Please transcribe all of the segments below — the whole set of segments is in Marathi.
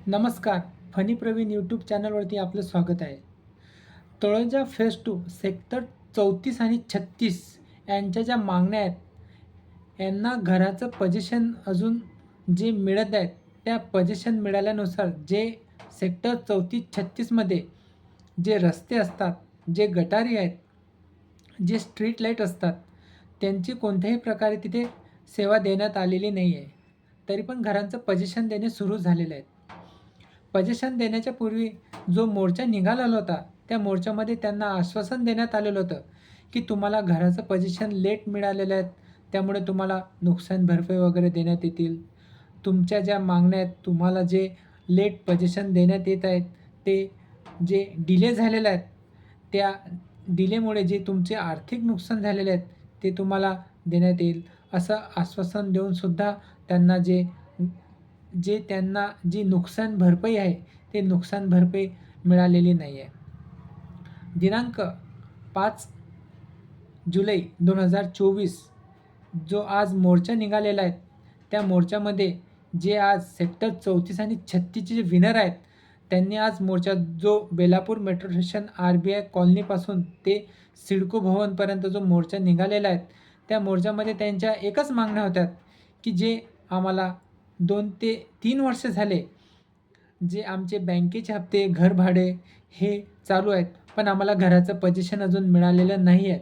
नमस्कार. फनी प्रवीण यूट्यूब चॅनलवरती आपलं स्वागत आहे. तळोजा फेज 2 सेक्टर 34 आणि 36 यांच्या ज्या मागण्या आहेत, यांना घराचं पोझिशन अजून जे मिळत आहेत, त्या पोझिशन मिळाल्यानुसार जे सेक्टर 34-36मध्ये जे रस्ते असतात, जे गटारी आहेत, जे स्ट्रीट लाईट असतात, त्यांची कोणत्याही प्रकारे तिथे सेवा देण्यात आलेली नाही आहे. तरी पण घरांचं पोझिशन देणे सुरू झालेलं आहे. पोझिशन देण्याच्या पूर्वी जो मोर्चा निघालेला होता, त्या मोर्चामध्ये त्यांना आश्वासन देण्यात आलेलं होतं, की तुम्हाला घराचं पोझिशन लेट मिळालेलं आहे, त्यामुळे तुम्हाला नुकसान भरपाई वगैरे देण्यात येतील. तुमच्या ज्या मागण्या आहेत, तुम्हाला जे लेट पोझिशन देण्यात येत आहेत, ते जे डिले झालेले आहेत, त्या डिलेमुळे जे तुमचे आर्थिक नुकसान झालेले आहेत, ते तुम्हाला देण्यात येईल. असं आश्वासन देऊनसुद्धा त्यांना जे जे त्यांना जी नुकसान भरपाई आहे, ते नुकसान भरपाई मिळालेली नाही आहे. दिनांक 5 जुलै 2024 जो आज मोर्चा निघालेला आहे, त्या मोर्चामध्ये जे आज सेक्टर 34 आणि 36चे जे विनर आहेत, त्यांनी आज मोर्चा जो बेलापूर मेट्रो स्टेशन RBI कॉलनीपासून ते सिडको भवनपर्यंत जो मोर्चा निघालेला आहे, त्या मोर्चामध्ये त्यांच्या एकच मागण्या होत्या, की जे आम्हाला 2 ते 3 वर्ष झाले, जे आमचे बँकेचे हप्ते, घर भाडे हे चालू आहेत, पण आम्हाला घराचं पोझिशन अजून मिळालेलं नाही आहे.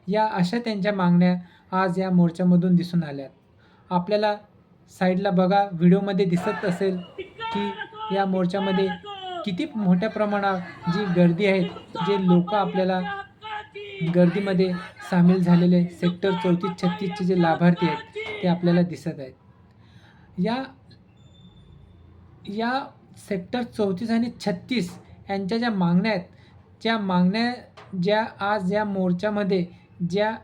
या अशा त्यांच्या मागण्या आज या मोर्चामधून दिसून आल्यात. आपल्याला साईडला बघा व्हिडिओमध्ये दिसत असेल, की या मोर्चामध्ये किती मोठ्या प्रमाणात जी गर्दी आहे, जे लोकं आपल्याला गर्दीमध्ये सामील झालेले सेक्टर 34-36चे जे लाभार्थी आहेत, ते आपल्याला दिसत आहेत. या या सेक्टर 34 आणि 36 यांच्या ज्या मागण्या आहेत, त्या मागण्या ज्या आज या मोर्चामध्ये ज्या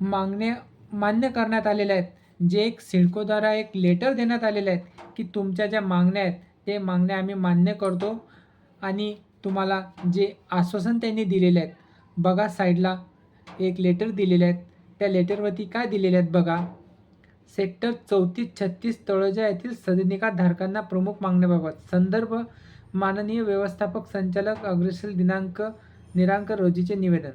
मागण्या मान्य करण्यात आलेल्या आहेत, जे एक सिडकोद्वारा एक लेटर देण्यात आलेले आहेत, की तुमच्या ज्या मागण्या आहेत, ते मागण्या आम्ही मान्य करतो आणि तुम्हाला जे आश्वासन त्यांनी दिलेले आहेत, बघा साईडला एक लेटर दिलेले आहेत. त्या लेटरवरती काय दिलेले आहेत बघा. सेक्टर 34-36 तळोजा येथील सदनिका धारकांना प्रमुख मागण्याबाबत संदर्भ माननीय व्यवस्थापक संचालक अग्रसेल दिनांक रोजीचे निवेदन.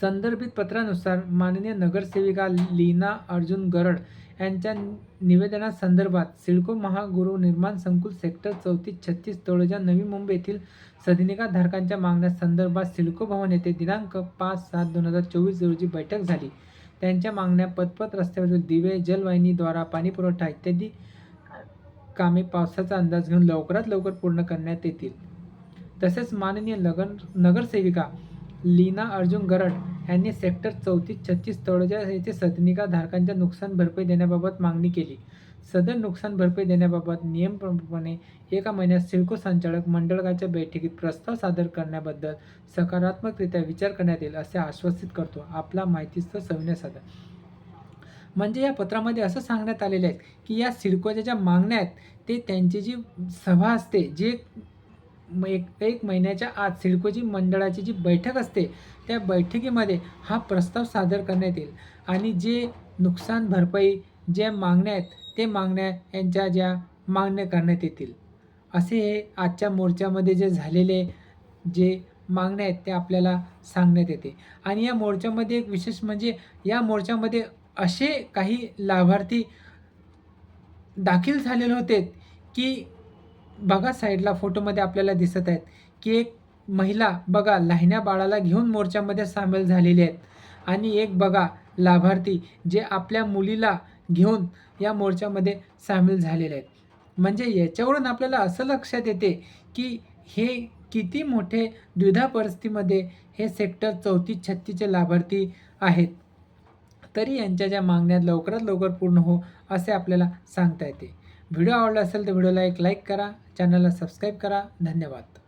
संदर्भित पत्रानुसार माननीय नगरसेविका लीना अर्जुन गरड यांच्या निवेदनासंदर्भात सिडको महागृहनिर्माण संकुल सेक्टर 34-36 तळोजा नवी मुंबई येथील सदनिका धारकांच्या मागण्यासंदर्भात सिडको भवन येथे दिनांक 5/7/2024 रोजी बैठक झाली. त्यांच्या मागण्या पदपथ रस्त्यावरील दिवे, जलवाहिनीद्वारा पाणीपुरवठा इत्यादी कामे पावसाचा अंदाज घेऊन लवकरात लवकर पूर्ण करण्यात येतील. तसेच माननीय नगरसेविका लीना अर्जुन गरड यांनी सेक्टर 34-36 तळोजा येथे सदनिका धारकांच्या नुकसान भरपाई देण्याबाबत मागणी केली. सदर नुकसान भरपाई देण्याबाबत नियमप्रमाणे 1 महिन्यात सिडको संचालक मंडळाच्या बैठकीत प्रस्ताव सादर करण्याबद्दल सकारात्मकरित्या विचार करण्यात येईल असे आश्वासित करतो. आपला माहितीस्तव सविनय सादर. म्हणजे या पत्रामध्ये असं सांगण्यात आलेलं आहे, की या सिडकोच्या ज्या मागण्या आहेत, ते त्यांची जी सभा असते, जे एक महिन्याच्या आत सिडकोची मंडळाची जी बैठक असते, त्या बैठकीमध्ये हा प्रस्ताव सादर करण्यात येईल आणि जे नुकसान भरपाई ज्या मागण्या आहेत, ते मागण्या यांच्या ज्या मान्य करण्यात येतील. असे हे आजच्या मोर्चामध्ये जे झालेले जे मागण्या आहेत, ते आपल्याला सांगण्यात येते. आणि या मोर्चामध्ये एक विशेष म्हणजे या मोर्चामध्ये असे काही लाभार्थी दाखल झालेले होते, की बघा साईडला फोटोमध्ये आपल्याला दिसत आहेत, की एक महिला बघा लहान्या बाळाला घेऊन मोर्चामध्ये सामील झालेली आहेत आणि एक बघा लाभार्थी जे आपल्या मुलीला घेऊन या मोर्चामध्ये सामील झालेले आहेत. म्हणजे याच्यावरून आपल्याला असं लक्षात येते, की हे किती मोठे द्विधा परिस्थितीमध्ये हे सेक्टर 34-36चे लाभार्थी आहेत. तरी यांच्या ज्या मागण्या लवकरात लवकर पूर्ण हो असे आपल्याला सांगता येते. व्हिडिओ आवडला असेल तर व्हिडिओला एक लाईक करा, चॅनलला सबस्क्राईब करा. धन्यवाद.